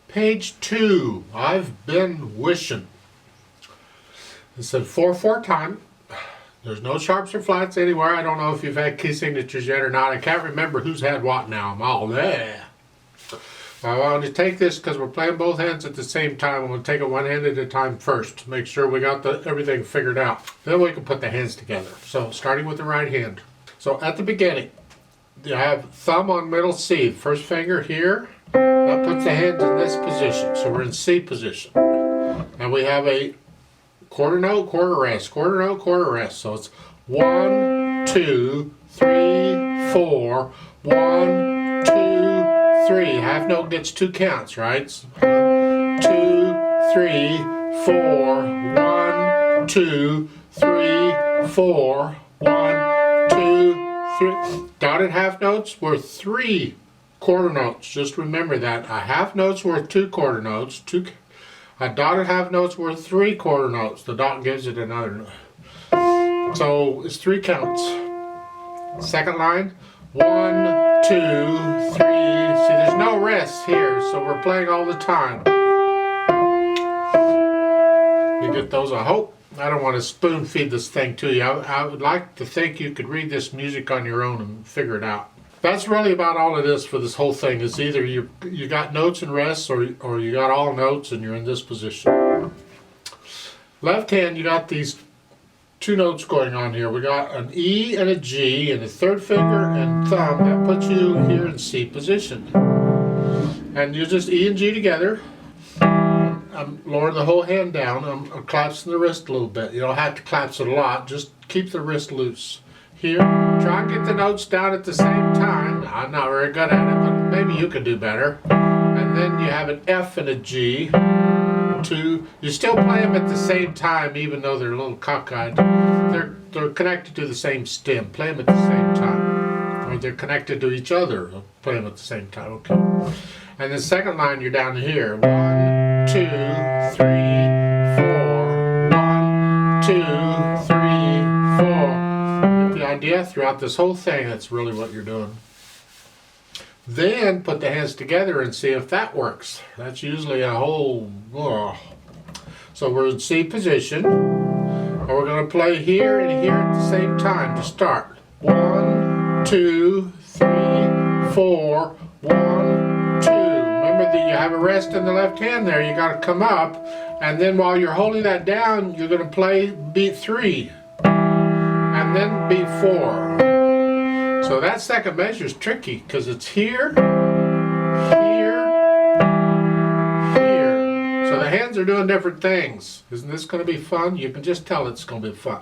Page 2, I've Been Wishin. It said 4/4 time. There's no sharps or flats anywhere. I don't know if you've had key signatures yet or not. I can't remember who's had what now. I'm all there. I want to take this because we're playing both hands at the same time. I'm going to take it one hand at a time first to make sure we got everything figured out. Then we can put the hands together. So starting with the right hand. So at the beginning, you have thumb on middle C. First finger here. That puts the hand in this position. So we're in C position. And we have a quarter note, quarter rest, quarter note, quarter rest. So it's 1, 2, 3, 4, 1, 2, 3. Half note gets 2 counts, right? So 1, 2, 3, 4, 1, 2, 3, 4, 1, 2, 3. Dotted half notes were 3 quarter notes. Just remember that. A half note's worth 2 quarter notes. A dotted half note's worth 3 quarter notes. The dot gives it another note. So it's 3 counts. Second line, 1, 2, 3. See, there's no rest here, so we're playing all the time. You get those, I hope. I don't want to spoon feed this thing to you. I would like to think you could read this music on your own and figure it out. That's really about all it is for this whole thing. Is either you got notes and rests, or you got all notes and you're in this position. Left hand, you got these 2 notes going on here. We got an E and a G and a third finger and thumb. That puts you here in C position. And you just E and G together. I'm lowering the whole hand down. I'm collapsing the wrist a little bit. You don't have to collapse it a lot. Just keep the wrist loose. Here, try and get the notes down at the same time. I'm not very good at it, but maybe you can do better. And then you have an F and a G. 2. You still play them at the same time, even though they're a little cockeyed. They're connected to the same stem. Play them at the same time. Or they're connected to each other. Play them at the same time. Okay. And the second line, you're down here. 1, 2, 3, 4. 1, 2, 3, 4. The idea throughout this whole thing, that's really what you're doing. Then put the hands together and see if that works. That's usually a whole... So we're in C position, and we're going to play here and here at the same time to start. 1, 2, 3, 4, 1, 2. Remember that you have a rest in the left hand there. You got to come up, and then while you're holding that down, you're going to play beat 3. And then beat 4. So that second measure is tricky because it's here, here, here. So the hands are doing different things. Isn't this going to be fun? You can just tell it's going to be fun.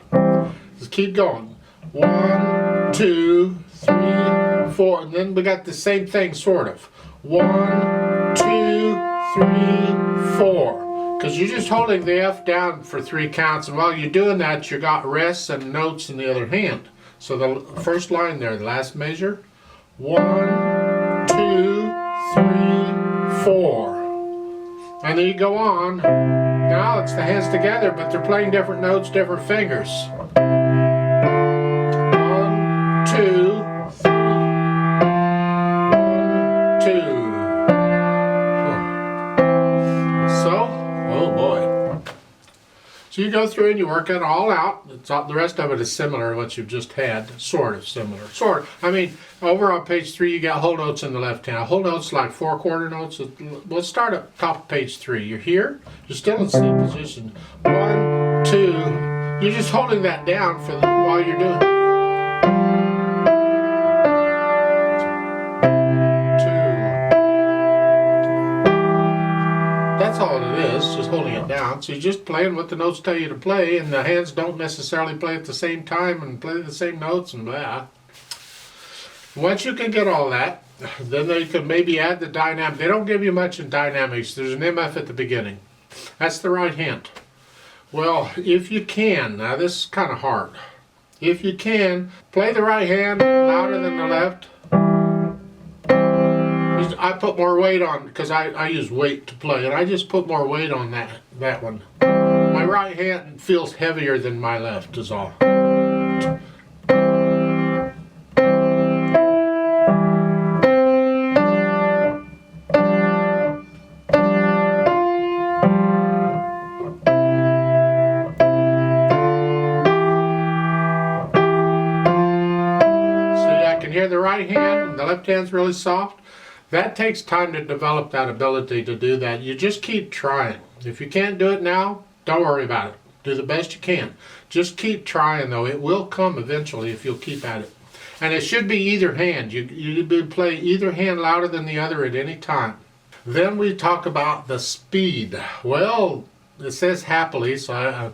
Just keep going. 1, 2, 3, 4. And then we got the same thing, sort of. 1, 2, 3, 4. Because you're just holding the F down for 3 counts, and while you're doing that, you got rests and notes in the other hand. So the first line there, the last measure, 1, 2, 3, 4. And then you go on. Now it's the hands together, but they're playing different notes, different fingers. 1, 2, 3, 1, 2. Oh boy. So you go through and you work it all out. The rest of it is similar to what you've just had. Sort of similar. Sort of. I mean, over on page 3 you got whole notes in the left hand. Whole notes like 4 quarter notes. Let's start at top of page 3. You're here. You're still in C position. 1, 2. You're just holding that down while you're doing it. That's all it is, just holding it down. So you're just playing what the notes tell you to play, and the hands don't necessarily play at the same time and play the same notes and blah. Once you can get all that, then you can maybe add the dynamic. They don't give you much in dynamics. There's an MF at the beginning. That's the right hand. Well, if you can, now this is kind of hard. If you can, play the right hand louder than the left. I put more weight on, because I use weight to play, and I just put more weight on that one. My right hand feels heavier than my left is all. left hand's really soft. That takes time to develop that ability to do that. You just keep trying. If you can't do it now, don't worry about it. Do the best you can. Just keep trying, though. It will come eventually if you'll keep at it. And it should be either hand. You play either hand louder than the other at any time. Then we talk about the speed. Well, it says happily, so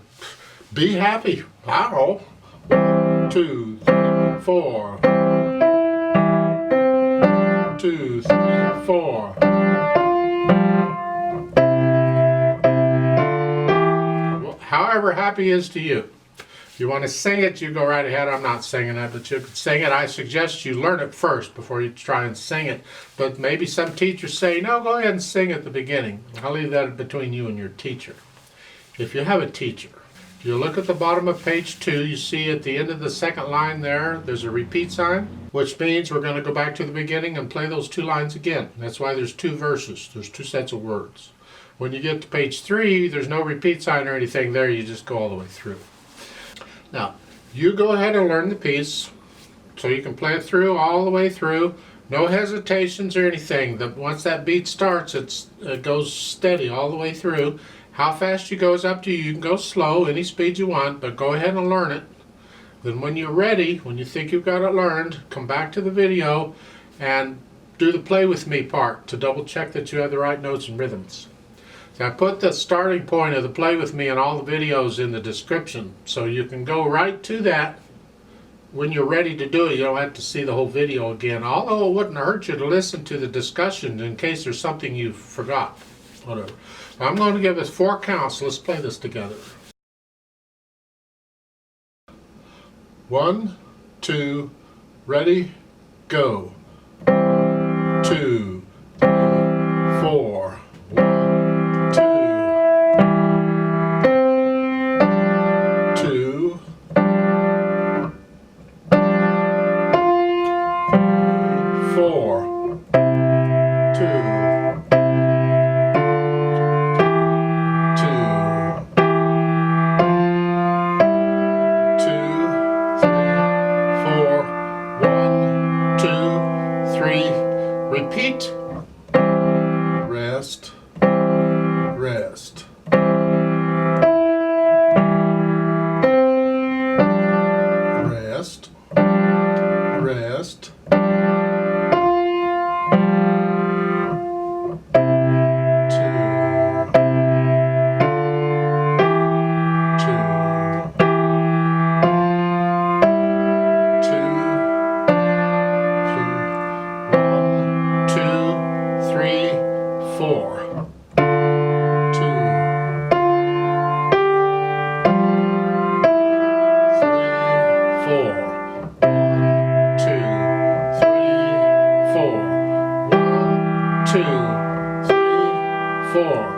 be happy. I don't know. 1, 2, 3, 4. 2, 3, 4. Well, however happy is to you. If you want to sing it, you go right ahead. I'm not singing it, but you can sing it. I suggest you learn it first before you try and sing it. But maybe some teachers say, no, go ahead and sing at the beginning. I'll leave that between you and your teacher. If you have a teacher, if you look at the bottom of page 2, you see at the end of the second line there's a repeat sign, which means we're going to go back to the beginning and play those 2 lines again. That's why there's 2 verses. There's 2 sets of words. When you get to page 3, there's no repeat sign or anything there. You just go all the way through. Now, you go ahead and learn the piece so you can play it through all the way through. No hesitations or anything. Once that beat starts, it goes steady all the way through. How fast you go is up to you. You can go slow, any speed you want, but go ahead and learn it. Then when you're ready, when you think you've got it learned, come back to the video and do the play with me part to double check that you have the right notes and rhythms. So I put the starting point of the play with me and all the videos in the description, so you can go right to that when you're ready to do it. You don't have to see the whole video again, although it wouldn't hurt you to listen to the discussion in case there's something you forgot. Whatever. I'm going to give us 4 counts. Let's play this together. 1, 2, ready, go. 2, 3, 4. 1, 2, 2, 4, 2. Repeat, rest, rest. Rest, rest. 4, 2, 3, 4. 1, 2, 3, 4. 1, 2, 3, 4.